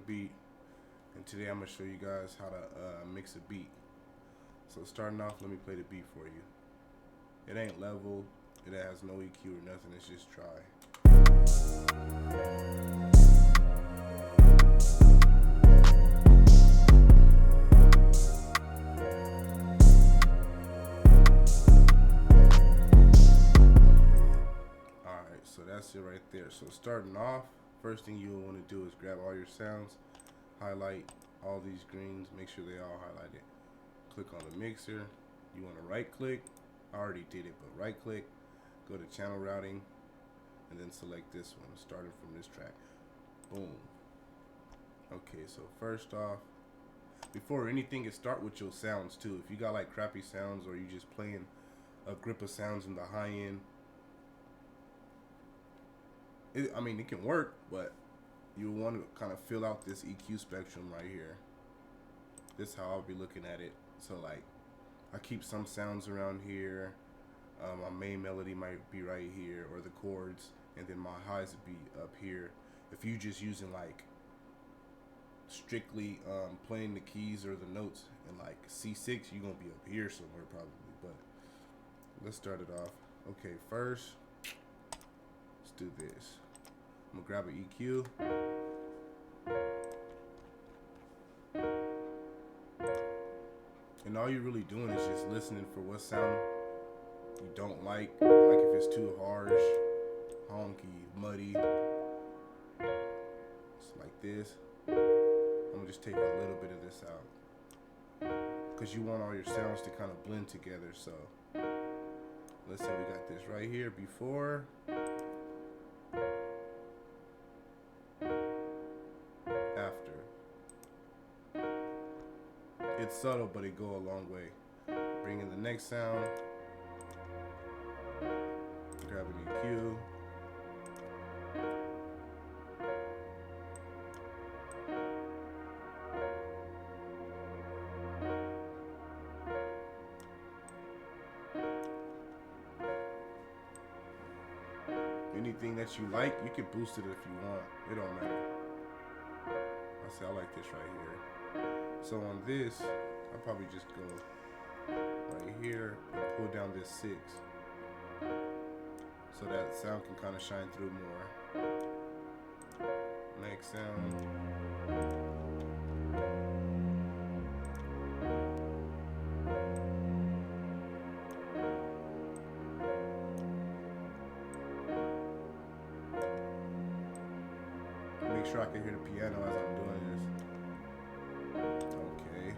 JimmyIrvinOnTheBeat, and today I'm going to show you guys how to mix a beat. So starting off, let me play the beat for you. It ain't level, it has no EQ or nothing, it's just dry. Alright, so that's it right there. So starting off, first thing you'll want to do is grab all your sounds, highlight all these greens, make sure they all highlighted. Click on the mixer. You want to right click. I already did it, but right click, go to channel routing, and then select this one, starting from this track. Boom. Okay, so first off, before anything, start with your sounds too. If you got like crappy sounds or you just playing a grip of sounds in the high end, it can work, but you want to kind of fill out this EQ spectrum right here. This is how I'll be looking at it. So like, I keep some sounds around here. My main melody might be right here, or the chords, and then my highs would be up here. If you just using like strictly playing the keys or the notes in like C6, you're gonna be up here somewhere probably. But let's start it off. Okay, first let's do this. I'm gonna grab an EQ. And all you're really doing is just listening for what sound you don't like if it's too harsh, honky, muddy. It's like this. I'm gonna just take a little bit of this out, because you want all your sounds to kind of blend together. So let's say we got this right here, before, after. It's subtle, but it go a long way. Bring in the next sound. Grab an EQ. Anything that you like, you can boost it if you want. It don't matter. I like this right here. So on this, I'll probably just go right here and pull down this 6, so that sound can kind of shine through more. Next sound. Make sure I can hear the piano as I'm doing this. Okay.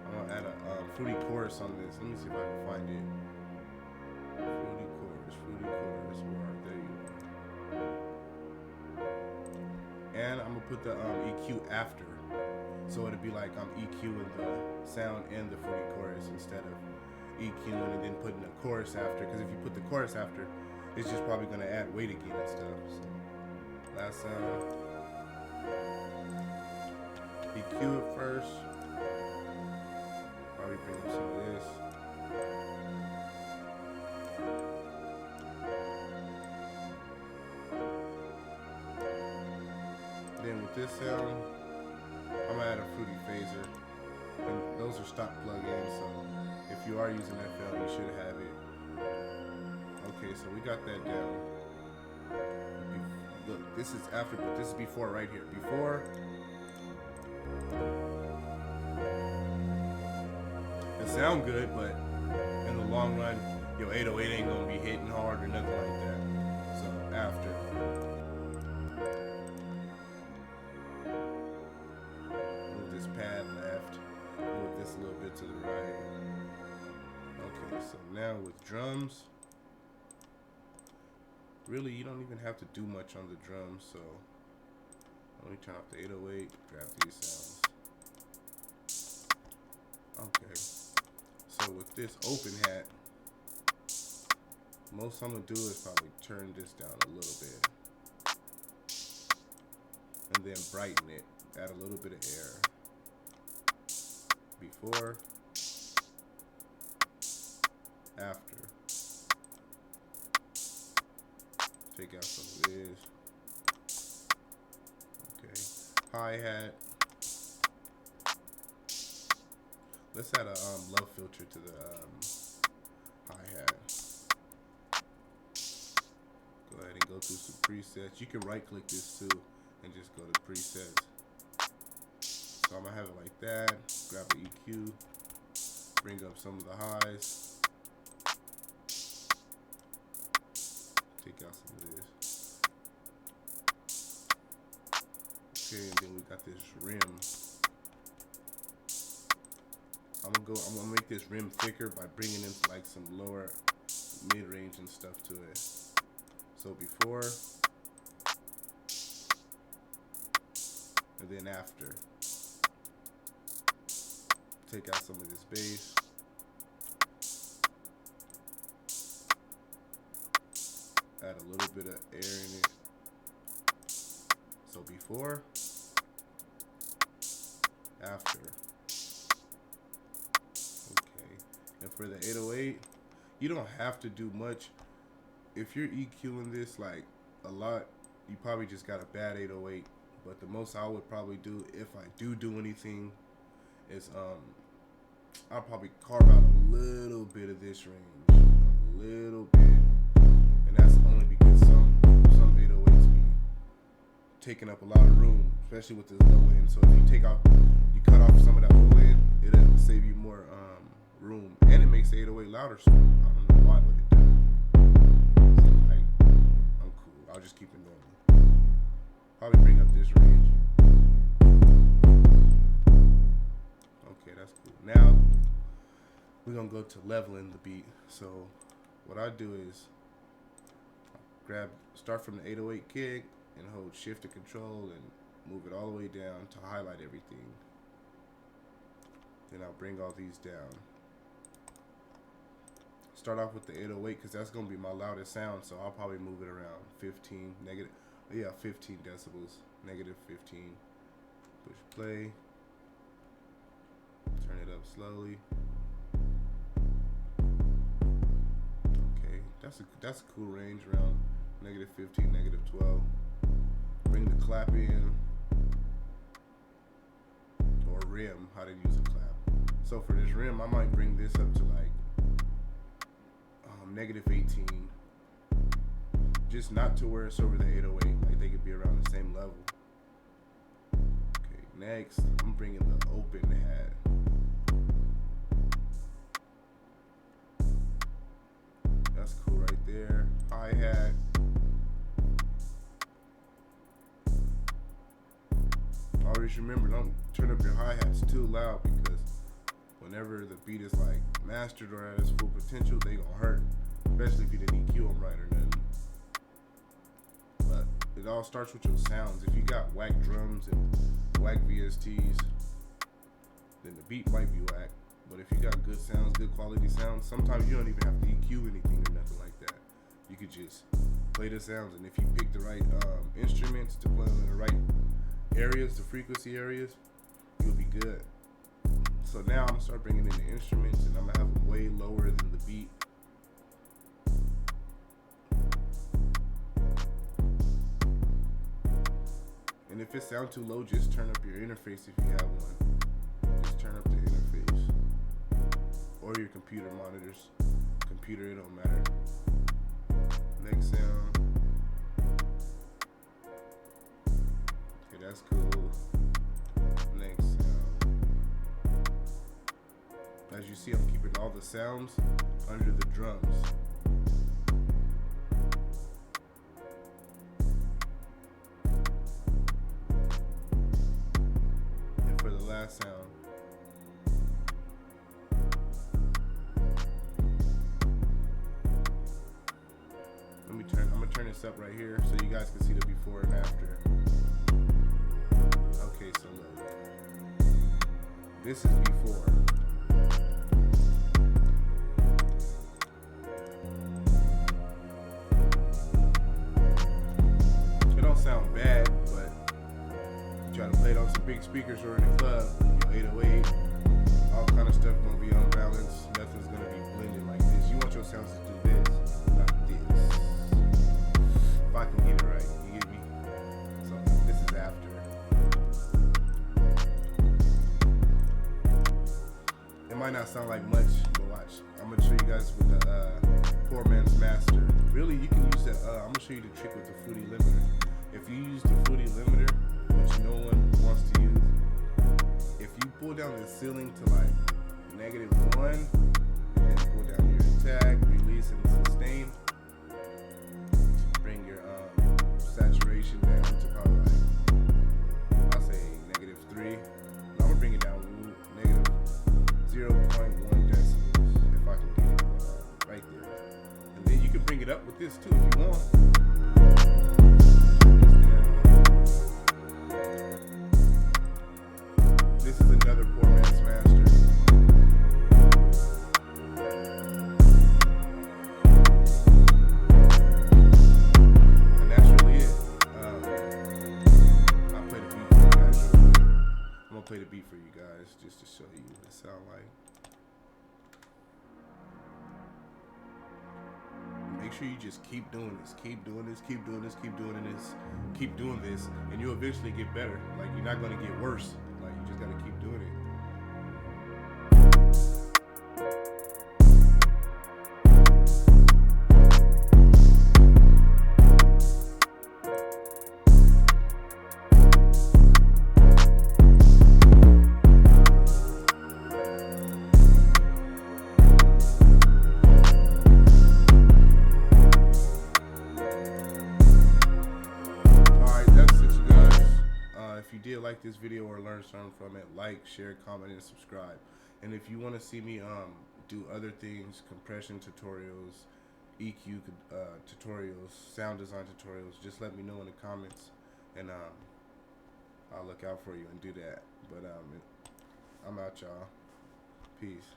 I'm gonna add a fruity chorus on this. Let me see if I can find it. Fruity chorus, where? There you are. And I'm gonna put the EQ after. So it'd be like I'm EQing the sound and the fruity chorus instead of EQing and then putting the chorus after. Because if you put the chorus after, it's just probably gonna add weight again and stuff. So last sound. EQ it first. Probably bring up some of this. Then with this sound, I'm gonna add a fruity phaser. And those are stock plugins, so if you are using FL, you should have it. Okay, so we got that down. Look, this is after, but this is before right here. Before. It sound good, but in the long run, your 808 ain't gonna be hitting hard or nothing like that. So after. Move this pad left. Move this a little bit to the right. Okay, so now with drums. Really, you don't even have to do much on the drums, so let me turn off the 808, grab these sounds. Okay, so with this open hat, most I'm gonna do is probably turn this down a little bit, and then brighten it, add a little bit of air. Before, after. Take out some of this. Okay. hi-hat. Let's add a love filter to the hi-hat. Go ahead and go through some presets. You can right click this too and just go to presets. So I'm gonna have it like that. Grab the EQ, bring up some of the highs, take out some of this. Okay, and then we got this rim. I'm gonna make this rim thicker by bringing in like some lower mid-range and stuff to it. So before and then after. Take out some of this bass. Add a little bit of air in it. So before, after. Okay. And for the 808, you don't have to do much. If you're EQing this like a lot, you probably just got a bad 808. But the most I would probably do, if I do anything, is I'll probably carve out a little bit of this range, a little bit, and that's only because some 808s be taking up a lot of room, especially with this low end. So if you cut off some of that low end, it'll save you more room, and it makes the 808 louder. So I don't know why, but it does. So like, I'm cool. I'll just keep it normal. Probably bring up this range. Okay, that's cool. Now we're gonna go to leveling the beat. So what I do is start from the 808 kick and hold shift and control and move it all the way down to highlight everything. Then I'll bring all these down. Start off with the 808 because that's gonna be my loudest sound, so I'll probably move it around 15 decibels, negative 15. Push play. Turn it up slowly. Okay, that's a cool range, around negative 15, negative 12. Bring the clap in, or rim, how to use a clap. So for this rim, I might bring this up to like negative 18. Just not to where it's over the 808, like they could be around the same level. Okay, next, I'm bringing the open hat. That's cool right there. Hi-hat. Always remember, don't turn up your hi-hats too loud, because whenever the beat is like mastered or at its full potential, they gonna hurt, especially if you didn't EQ them right or nothing. But it all starts with your sounds. If you got whack drums and whack VSTs, then the beat might be whack. But if you got good sounds, good quality sounds, sometimes you don't even have to EQ anything or nothing like that. You could just play the sounds, and if you pick the right instruments to play them in the right areas, the frequency areas, you'll be good. So now I'm gonna start bringing in the instruments, and I'm gonna have them way lower than the beat. And if it sounds too low, just turn up your interface if you have one. Just turn up the interface. Or your computer monitors. Computer, it don't matter. Next sound. Okay, that's cool. Next sound. As you see, I'm keeping all the sounds under the drums. And for the last sound, I'm gonna turn this up right here so you guys can see the before and after. Okay, so look. This is before. It don't sound bad, but you try to play it on some big speakers or in the club, your 808, all kind of stuff gonna be unbalanced. Nothing's gonna be blended like this. You want your sounds to do this, not this. If I can get it right, you get me? So this is after. might not sound like much, but watch. I'm gonna show you guys with the poor man's master. Really, you can use that. I'm gonna show you the trick with the fruity limiter. If you use the fruity limiter, which no one wants to use, if you pull down the ceiling to like -1, and then pull down your attack, release, and sustain, bring your saturation down to probably like, I'll say -3. I'm gonna bring it down -0.1 decibels if I can get it right there. And then you can bring it up with this too if you want. This is another poor man's master. And that's really it. I'll play the beat for you guys real quick. I'm gonna play the beat for you guys just to show you what it sounds like. Make sure you just keep doing this, keep doing this, keep doing this, keep doing this, keep doing this, and you'll eventually get better. Like, you're not gonna get worse. Like, you just gotta keep doing it. If you did like this video or learn something from it, like, share, comment, and subscribe. And if you want to see me do other things, compression tutorials, EQ tutorials, sound design tutorials, just let me know in the comments, and I'll look out for you and do that. But I'm out, y'all. Peace.